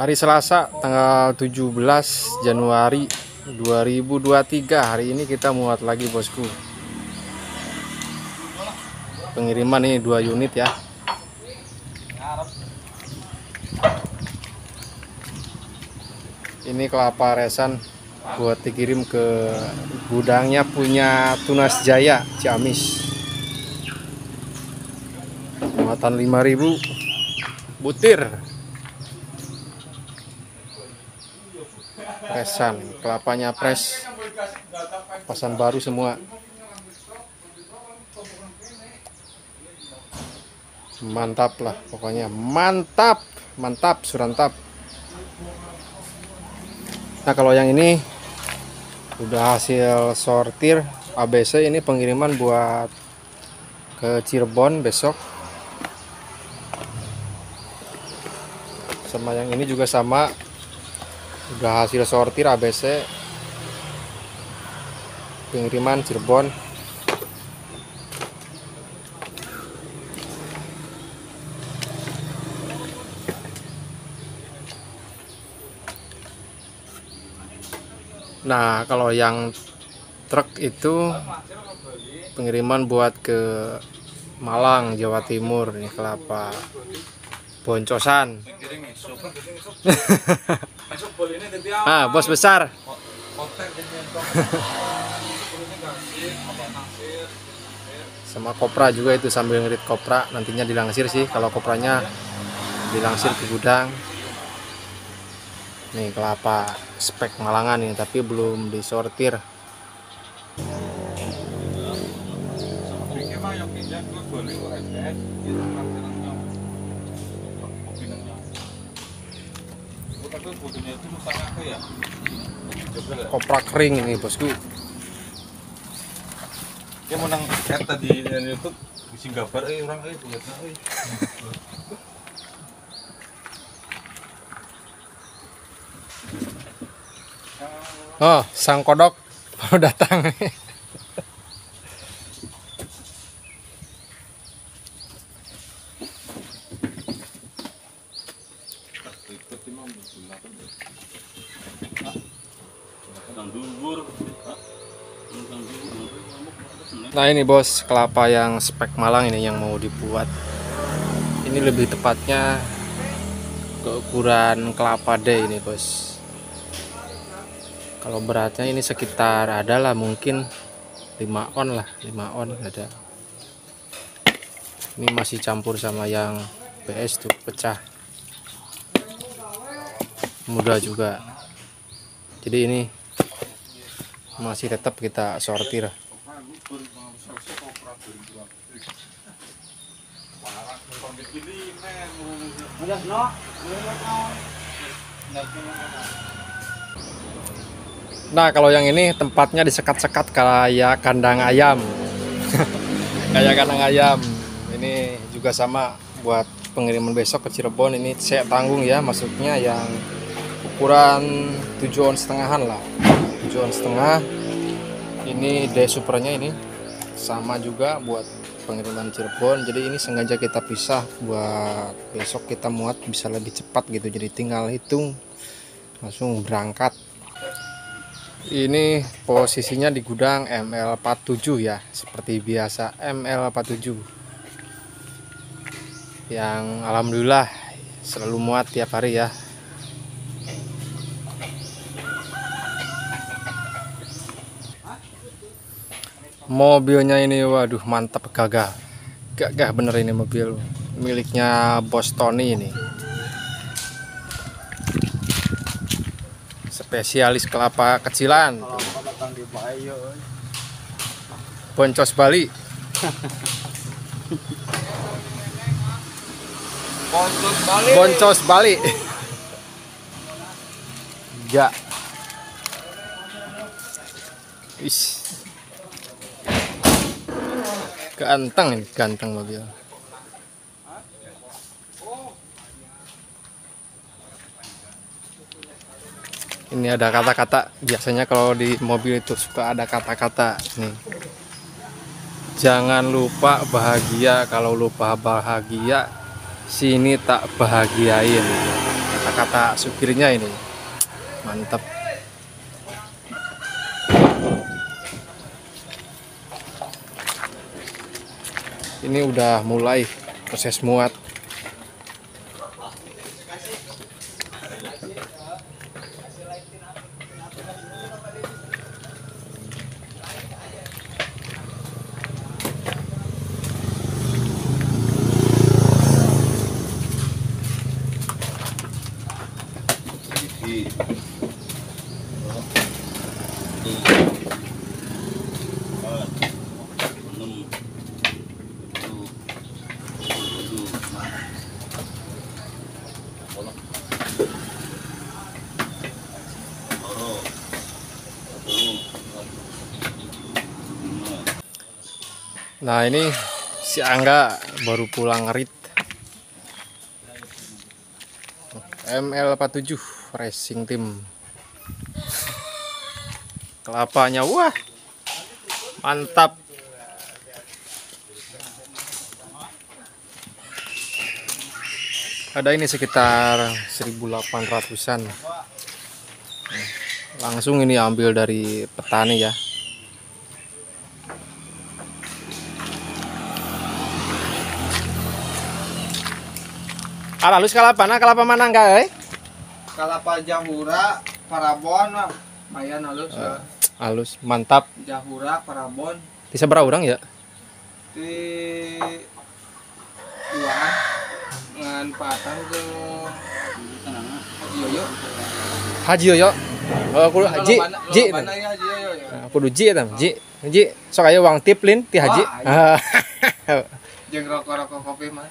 Hari Selasa tanggal 17 Januari 2023. Hari ini kita muat lagi bosku. Pengiriman ini 2 unit ya. Ini kelapa resan buat dikirim ke gudangnya punya Tunas Jaya Ciamis. Muatan 5.000 butir. Presan, kelapanya pres, pasan baru semua. Mantap lah pokoknya, mantap, mantap, surantap. Nah kalau yang ini udah hasil sortir ABC, ini pengiriman buat ke Cirebon besok. Sama yang ini juga sama, udah hasil sortir ABC, pengiriman Cirebon. Nah kalau yang truk itu pengiriman buat ke Malang Jawa Timur. Ini kelapa boncosan. Ah, bos besar. Sama kopra juga itu, sambil ngerit kopra, nantinya dilangsir sih kalau kopranya dilangsir ke gudang. Nih kelapa spek Malangan nih, tapi belum disortir. Kopra kering ini bosku. Ya menang tadi di YouTube bisa gambar orang buat Oh, sang kodok baru datang. Nah ini bos, kelapa yang spek Malang ini yang mau dibuat. Ini lebih tepatnya keukuran kelapa D ini bos. Kalau beratnya ini sekitar adalah mungkin 5 on lah, 5 on ada. Ini masih campur sama yang PS tuh, pecah. Mudah juga. Jadi ini masih tetap kita sortir. Nah kalau yang ini tempatnya disekat-sekat kayak kandang ayam. Kayak kandang ayam. Ini juga sama buat pengiriman besok ke Cirebon. Ini saya tanggung ya, maksudnya yang ukuran 7 on setengahan lah, 7 on setengah. Ini D supernya ini sama juga buat pengiriman Cirebon. Jadi ini sengaja kita pisah buat besok kita muat bisa lebih cepat gitu. Jadi tinggal hitung langsung berangkat. Ini posisinya di gudang ML47 ya, seperti biasa ML47 yang alhamdulillah selalu muat tiap hari ya. Mobilnya ini waduh mantap, gagah bener ini mobil miliknya Bos Tony ini, spesialis kelapa kecilan, boncos Bali. Boncos Bali ya. Is ganteng ini, ganteng mobil. Ini ada kata-kata, biasanya kalau di mobil itu suka ada kata-kata nih. Jangan lupa bahagia, kalau lupa bahagia sini tak bahagiain, kata-kata supirnya ini mantap. Ini udah mulai proses muat. Nah ini si Angga baru pulang ngerit ML47 racing team. Kelapanya wah mantap. Ada ini sekitar 1800-an. Langsung ini ambil dari petani ya. Halus kalapa, nah kalapa mana enggak Kalapa Jahura Parabon mah lumayan halus. Halus, mantap. Jahura Parabon Di seberapa orang ya? di duaan ngan patang ke Haji Yoyo. Haji Yoyo. Oh, aku Haji. Ji. Mana ya Haji Yoyo ya. Aku du Ji eta, Ji. Ji, sok aya uang tip lin ti Haji. Jeung rokok-rokok kopi mah.